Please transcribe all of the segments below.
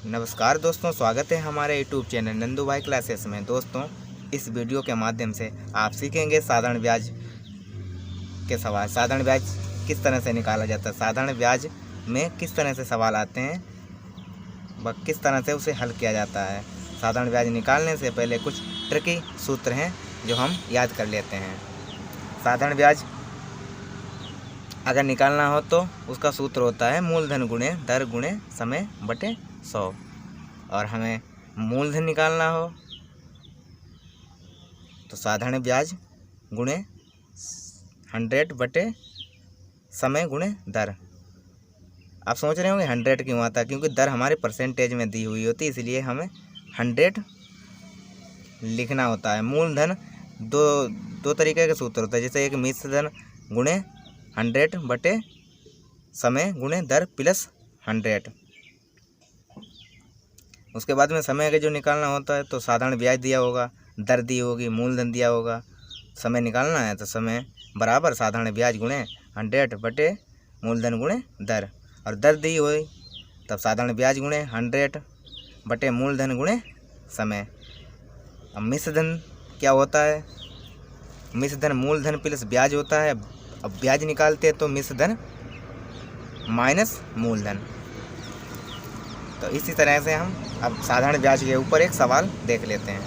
नमस्कार दोस्तों, स्वागत है हमारे यूट्यूब चैनल नंदू भाई क्लासेस में। दोस्तों, इस वीडियो के माध्यम से आप सीखेंगे साधारण ब्याज के सवाल। साधारण ब्याज किस तरह से निकाला जाता है, साधारण ब्याज में किस तरह से सवाल आते हैं, व किस तरह से उसे हल किया जाता है। साधारण ब्याज निकालने से पहले कुछ ट्रिकी सूत्र हैं जो हम याद कर लेते हैं। साधारण ब्याज अगर निकालना हो तो उसका सूत्र होता है मूलधन गुणे दर गुणे समय बटे 100। और हमें मूलधन निकालना हो तो साधारण ब्याज गुणे 100 बटे समय गुणे दर। आप सोच रहे होंगे 100 क्यों आता है, क्योंकि दर हमारे परसेंटेज में दी हुई होती है, इसलिए हमें 100 लिखना होता है। मूलधन दो तरीके के सूत्र होता है, जैसे एक मिश्र धन गुणे 100 बटे समय गुणे दर प्लस 100। उसके बाद में समय का जो निकालना होता है तो साधारण ब्याज दिया होगा, दर दी होगी, मूलधन दिया होगा। समय निकालना है तो समय बराबर साधारण ब्याज गुणे 100 बटे मूलधन गुणे दर, और दर दी हुई तब साधारण ब्याज गुणे 100 बटे मूलधन गुणे समय। अब मिश्र धन क्या होता है, मिश्र धन मूलधन प्लस ब्याज होता है। अब ब्याज निकालते हैं तो मिश्र धन माइनस मूलधन। तो इसी तरह से हम अब साधारण ब्याज के ऊपर एक सवाल देख लेते हैं।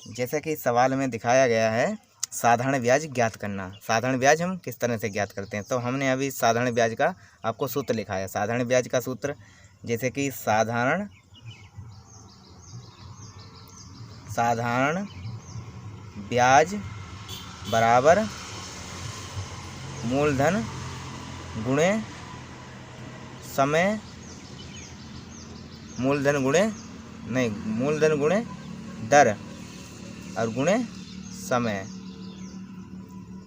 जैसे कि सवाल में दिखाया गया है साधारण ब्याज ज्ञात करना। साधारण ब्याज हम किस तरह से ज्ञात करते हैं, तो हमने अभी साधारण ब्याज का आपको सूत्र लिखा है। साधारण ब्याज का सूत्र जैसे कि साधारण ब्याज बराबर मूलधन गुणे समय मूलधन गुणे दर और गुणे समय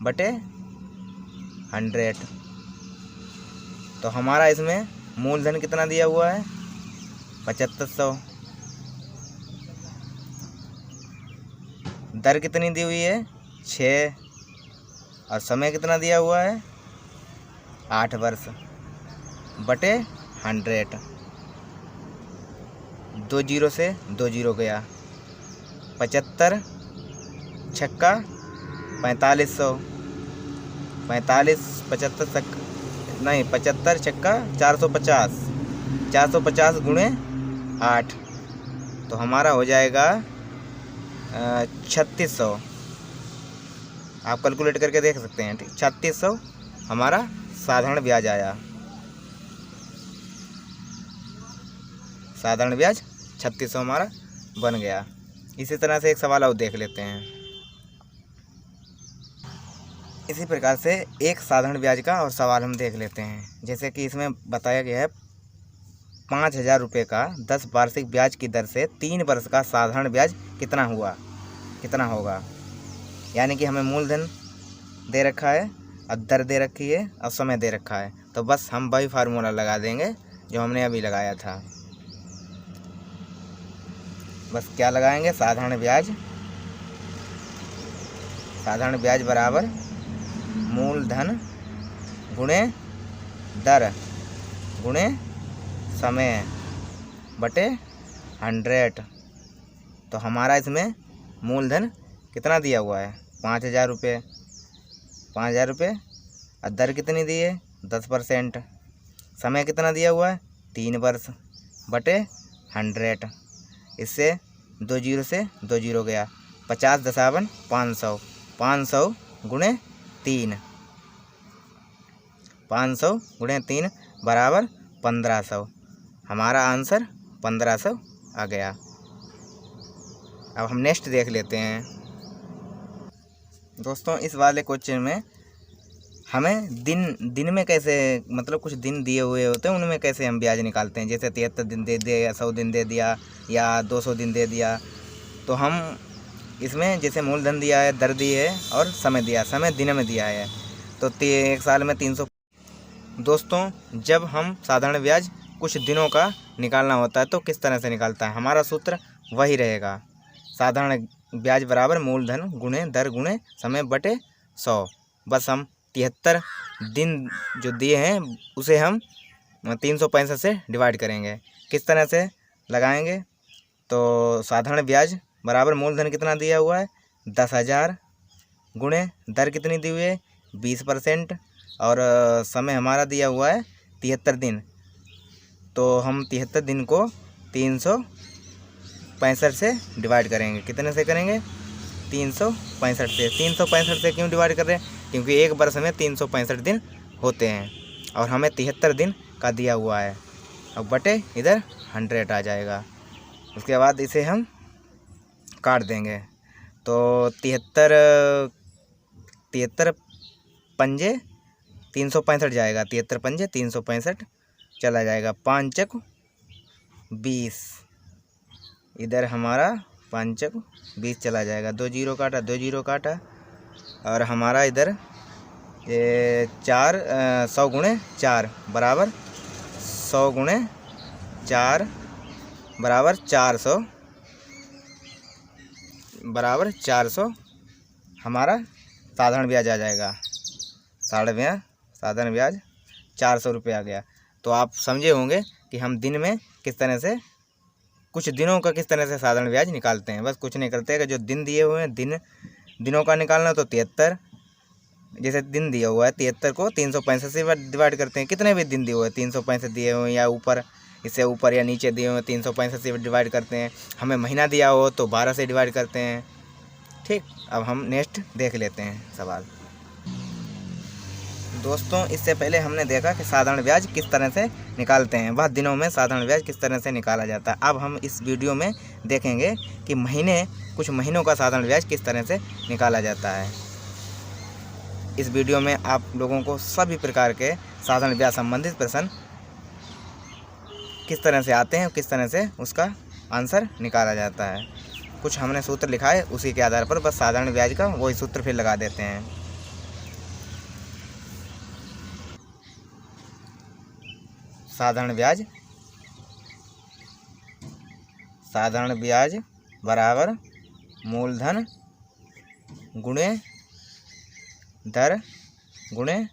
बटे 100। तो हमारा इसमें मूलधन कितना दिया हुआ है, 7500। दर कितनी दी हुई है, 6, और समय कितना दिया हुआ है, 8 वर्ष बटे 100। 2 जीरो से 2 जीरो गया, 75 छक्का 4500, 75 छक्का 450, 450 गुणे 8, तो हमारा हो जाएगा 3600। आप कैलकुलेट करके देख सकते हैं। ठीक, 3600 हमारा साधारण ब्याज आया। साधारण ब्याज 3600 हमारा बन गया। इसी तरह से एक सवाल और देख लेते हैं। इसी प्रकार से एक साधारण ब्याज का और सवाल हम देख लेते हैं। जैसे कि इसमें बताया गया है 5000 रुपये का 10 वार्षिक ब्याज की दर से 3 वर्ष का साधारण ब्याज कितना होगा। यानी कि हमें मूलधन दे रखा है और दर दे रखी है और समय दे रखा है, तो बस हम वही फार्मूला लगा देंगे जो हमने अभी लगाया था। बस क्या लगाएंगे, साधारण ब्याज बराबर मूलधन गुणे दर गुणे समय बटे 100। तो हमारा इसमें मूलधन कितना दिया हुआ है, 5000 रुपये, और दर कितनी दी है, 10%। समय कितना दिया हुआ है, 3 वर्ष बटे 100। इससे 2 जीरो से 2 जीरो गया, 50 दशावन 500, 500 गुणे 3, 500 गुणे 3 बराबर 1500। हमारा आंसर 1500 आ गया। अब हम नेक्स्ट देख लेते हैं। दोस्तों, इस वाले क्वेश्चन में हमें दिन में कैसे, मतलब कुछ दिन दिए हुए होते हैं, उनमें कैसे हम ब्याज निकालते हैं। जैसे 73 दिन दे दिया या 100 दिन दे दिया या 200 दिन दे दिया, तो हम इसमें जैसे मूलधन दिया है, दर दी है और समय दिया, समय दिन में दिया है, तो एक साल में 300। दोस्तों, जब हम साधारण ब्याज कुछ दिनों का निकालना होता है तो किस तरह से निकालता है, हमारा सूत्र वही रहेगा। साधारण ब्याज बराबर मूलधन गुणे दर गुणे समय बटे 100। बस हम 73 दिन जो दिए हैं उसे हम 365 से डिवाइड करेंगे। किस तरह से लगाएंगे? तो साधारण ब्याज बराबर मूलधन कितना दिया हुआ है 10,000 गुणे दर कितनी दी हुई है 20% और समय हमारा दिया हुआ है 73 दिन। तो हम 73 दिन को 365 से डिवाइड करेंगे। कितने से करेंगे? 365 से। 365 से क्यों डिवाइड कर रहे हैं? क्योंकि एक वर्ष में 365 दिन होते हैं और हमें 73 दिन का दिया हुआ है। अब बटे इधर 100 आ जाएगा। उसके बाद इसे हम काट देंगे। तो 73 पंजे 365 जाएगा। 73 पंजे 365 चला जाएगा। 5 चक 20, इधर हमारा 5 चक 20 चला जाएगा। 2 जीरो काटा, 2 जीरो काटा और हमारा इधर ये 100 गुणे 4 बराबर 100 गुणे 4 बराबर 400 बराबर 400 हमारा साधारण ब्याज आ जाएगा। साधारण ब्याज 400 रुपये आ गया। तो आप समझे होंगे कि हम दिन में किस तरह से कुछ दिनों का किस तरह से साधारण ब्याज निकालते हैं। बस कुछ नहीं करते हैं कि जो दिन दिए हुए हैं दिनों का निकालना। तो 73 जैसे दिन दिया हुआ है 73 को 365 से डिवाइड करते हैं। कितने भी दिन दिए हुए हैं 365 दिए हुए हैं या ऊपर इससे ऊपर या नीचे दिए हुए 365 से डिवाइड करते हैं। हमें महीना दिया हो तो 12 से डिवाइड करते हैं। ठीक, अब हम नेक्स्ट देख लेते हैं सवाल। दोस्तों इससे पहले हमने देखा कि साधारण ब्याज किस तरह से निकालते हैं, वह दिनों में साधारण ब्याज किस तरह से निकाला जाता है। अब हम इस वीडियो में देखेंगे कि कुछ महीनों का साधारण ब्याज किस तरह से निकाला जाता है। इस वीडियो में आप लोगों को सभी प्रकार के साधारण ब्याज संबंधित प्रश्न किस तरह से आते हैं, किस तरह से उसका आंसर निकाला जाता है। कुछ हमने सूत्र लिखा है, उसी के आधार पर बस साधारण ब्याज का वही सूत्र फिर लगा देते हैं। साधारण ब्याज बराबर मूलधन गुणे दर गुणे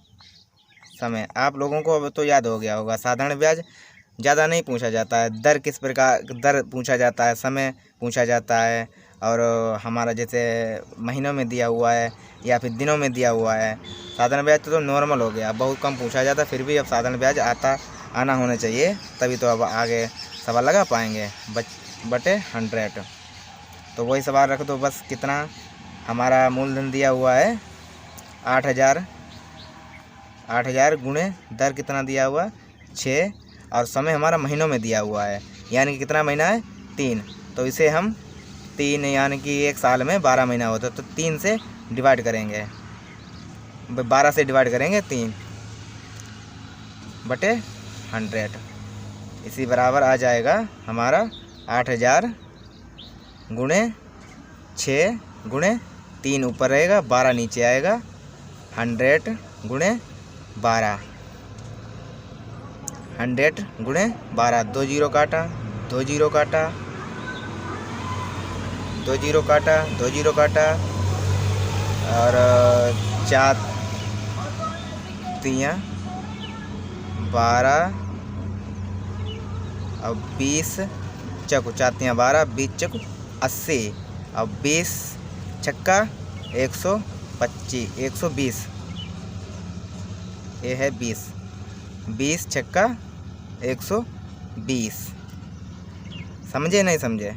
समय। आप लोगों को अब तो याद हो गया होगा। साधारण ब्याज ज़्यादा नहीं पूछा जाता है, दर किस प्रकार दर पूछा जाता है, समय पूछा जाता है और हमारा जैसे महीनों में दिया हुआ है या फिर दिनों में दिया हुआ है। साधारण ब्याज तो नॉर्मल हो गया, बहुत कम पूछा जाता है। फिर भी अब साधारण ब्याज आना होना चाहिए, तभी तो अब आगे सवाल लगा पाएंगे। बटे 100 तो वही सवाल रख दो बस। कितना हमारा मूलधन दिया हुआ है 8,000 गुणे दर कितना दिया हुआ 6 और समय हमारा महीनों में दिया हुआ है, यानी कि कितना महीना है 3। तो इसे हम 3 यानी कि एक साल में 12 महीना होता है, तो 3 से डिवाइड करेंगे, 12 से डिवाइड करेंगे 3 बटे 100। इसी बराबर आ जाएगा हमारा 8,000 गुणे 6 गुणे 3 ऊपर रहेगा, 12 नीचे आएगा, 100 गुणे 12, 100 गुणे 12। 2 जीरो काटा, 2 जीरो काटा, 2 जीरो काटा, 2 जीरो काटा और 4 तियाँ 12 और 20 चक 4 तियाँ 12, 20 चक 80 और 20 छक्का 125, 120 ये है 20 छक्का 120। समझे नहीं समझे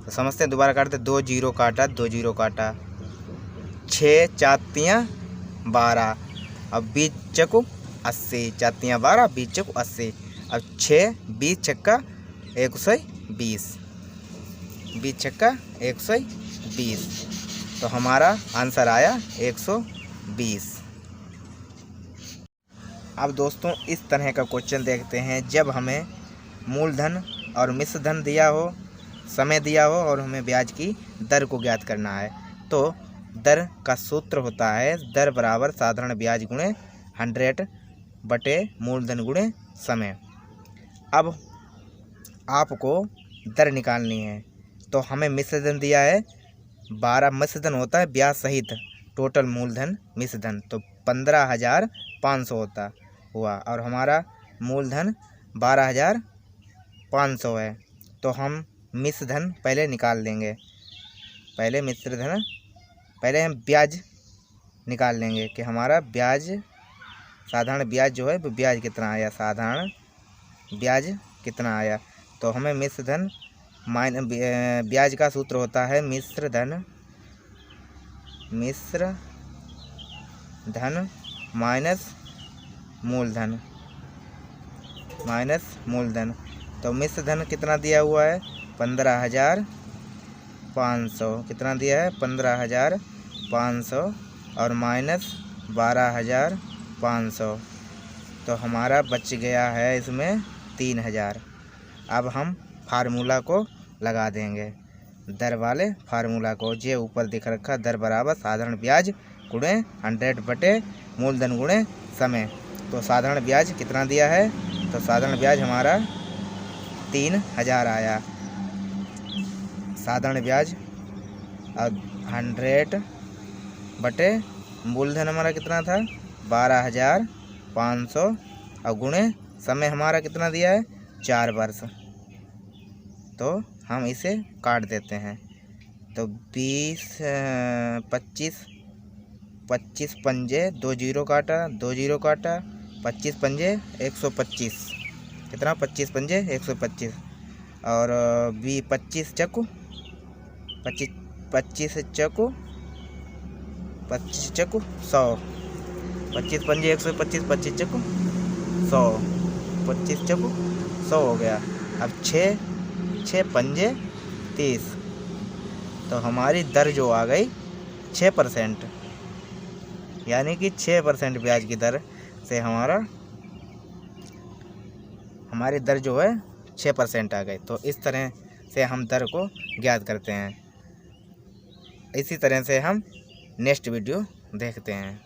तो समझते हैं, दोबारा काटते। 2 जीरो काटा, 2 जीरो काटा, 6 4 तियाँ 12 अब 20 चक 80, 4 तियाँ 12, 20 चक 80 अब 6 20 छक्का 120, 20 छक्का 120। तो हमारा आंसर आया 120। अब दोस्तों इस तरह का क्वेश्चन देखते हैं। जब हमें मूलधन और मिश्र धन दिया हो, समय दिया हो और हमें ब्याज की दर को ज्ञात करना है, तो दर का सूत्र होता है दर बराबर साधारण ब्याज गुणे 100 बटे मूलधन गुणे समय। अब आपको दर निकालनी है, तो हमें मिश्र धन दिया है 12। मिश्र धन होता है ब्याज सहित टोटल मूलधन मिश्र धन, तो 15,500 हुआ और हमारा मूलधन 12,500 है। तो हम मिश्र धन पहले निकाल लेंगे। पहले हम ब्याज निकाल लेंगे कि हमारा ब्याज, साधारण ब्याज जो है वो ब्याज कितना आया, साधारण ब्याज कितना आया। तो हमें मिश्र धन ब्याज का सूत्र होता है मिश्र धन माइनस मूलधन। तो मिश्र धन कितना दिया हुआ है, 15,500। कितना दिया है, 15,500 और माइनस 12,500। तो हमारा बच गया है इसमें 3,000। अब हम फार्मूला को लगा देंगे, दर वाले फार्मूला को। जे ऊपर दिख रखा, दर बराबर साधारण ब्याज गुणे 100 बटे मूलधन गुणे समय। तो साधारण ब्याज कितना दिया है, तो साधारण ब्याज हमारा 3,000 आया। साधारण ब्याज अब 100 बटे मूलधन हमारा कितना था, 12,500 और गुणे समय हमारा कितना दिया है, 4 वर्ष। तो हम इसे काट देते हैं। तो 25 पंजे 2 जीरो काटा, 2 जीरो काटा, 25 पंजे 125। कितना, 25 पंजे 125 और 25 चक्कू 100। 25 पंजे 125, 25 चक्कू 100, 25 चक्कू 100 हो गया। अब 6 पंजे 30। तो हमारी दर जो आ गई 6%, यानी कि 6% ब्याज की दर से हमारी दर जो है 6% आ गई। तो इस तरह से हम दर को ज्ञात करते हैं। इसी तरह से हम नेक्स्ट वीडियो देखते हैं।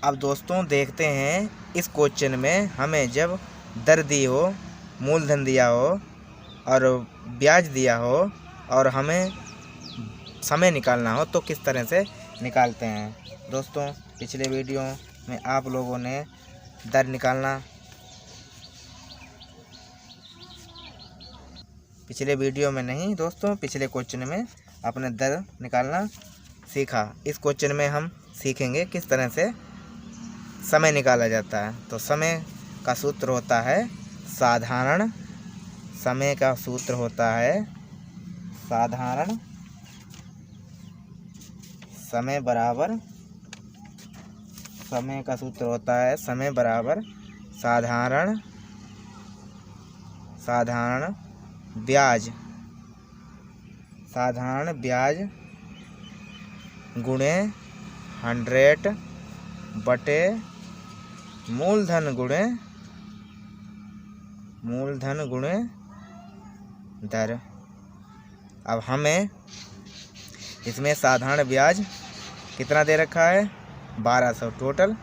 अब दोस्तों देखते हैं इस क्वेश्चन में हमें जब दर दी हो, मूलधन दिया हो और ब्याज दिया हो और हमें समय निकालना हो तो किस तरह से निकालते हैं। दोस्तों पिछले वीडियो में आप लोगों ने दर निकालना, पिछले वीडियो में नहीं दोस्तों, पिछले क्वेश्चन में अपने दर निकालना सीखा। इस क्वेश्चन में हम सीखेंगे किस तरह से समय निकाला जाता है। तो समय का सूत्र होता है साधारण, समय का सूत्र होता है साधारण समय बराबर, समय का सूत्र होता है समय बराबर साधारण ब्याज गुणे 100 बटे मूलधन गुणे दर। अब हमें इसमें साधारण ब्याज कितना दे रखा है, 1200 टोटल।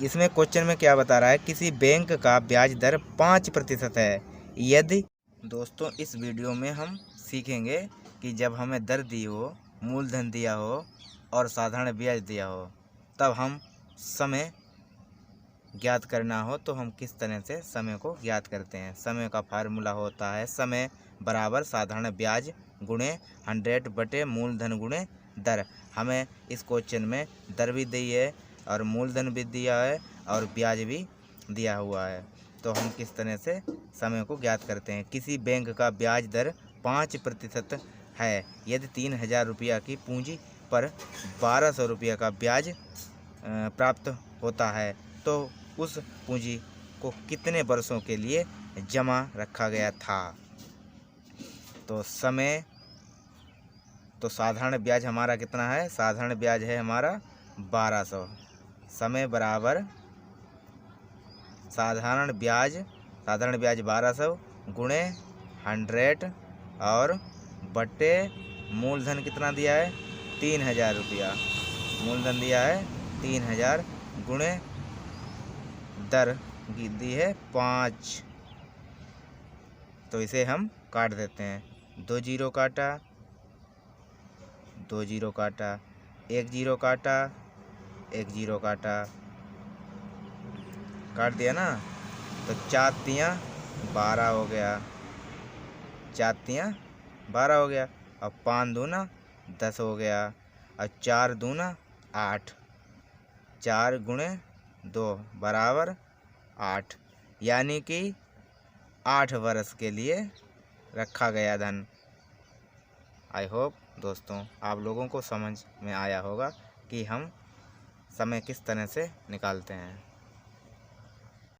इसमें क्वेश्चन में क्या बता रहा है, किसी बैंक का ब्याज दर 5% है यदि। दोस्तों इस वीडियो में हम सीखेंगे कि जब हमें दर दी हो, मूलधन दिया हो और साधारण ब्याज दिया हो, तब हम समय ज्ञात करना हो तो हम किस तरह से समय को ज्ञात करते हैं। समय का फार्मूला होता है समय बराबर साधारण ब्याज गुणे 100 बटे मूलधन गुणे दर। हमें इस क्वेश्चन में दर भी दी है और मूलधन भी दिया है और ब्याज भी दिया हुआ है। तो हम किस तरह से समय को ज्ञात करते हैं। किसी बैंक का ब्याज दर 5% है यदि 3,000 रुपया की पूंजी पर 1,200 रुपया का ब्याज प्राप्त होता है तो उस पूंजी को कितने वर्षों के लिए जमा रखा गया था। तो समय, तो साधारण ब्याज हमारा कितना है, साधारण ब्याज है हमारा 1,200। समय बराबर साधारण ब्याज 1,200 गुणे 100 और बटे मूलधन कितना दिया है, 3,000 रुपया मूलधन दिया है 3,000 गुणे दर दी है 5। तो इसे हम काट देते हैं। 2 जीरो काटा, 2 जीरो काटा, 1 जीरो काटा, 1 जीरो काटा, काट दिया ना, तो 4 तियाँ 12 हो गया, 4 तियाँ 12 हो गया। और 5 दूना 10 हो गया, और 4 दूना 8, 4 गुणे 2 बराबर 8, यानी कि 8 वर्ष के लिए रखा गया धन। आई होप दोस्तों आप लोगों को समझ में आया होगा कि हम समय किस तरह से निकालते हैं।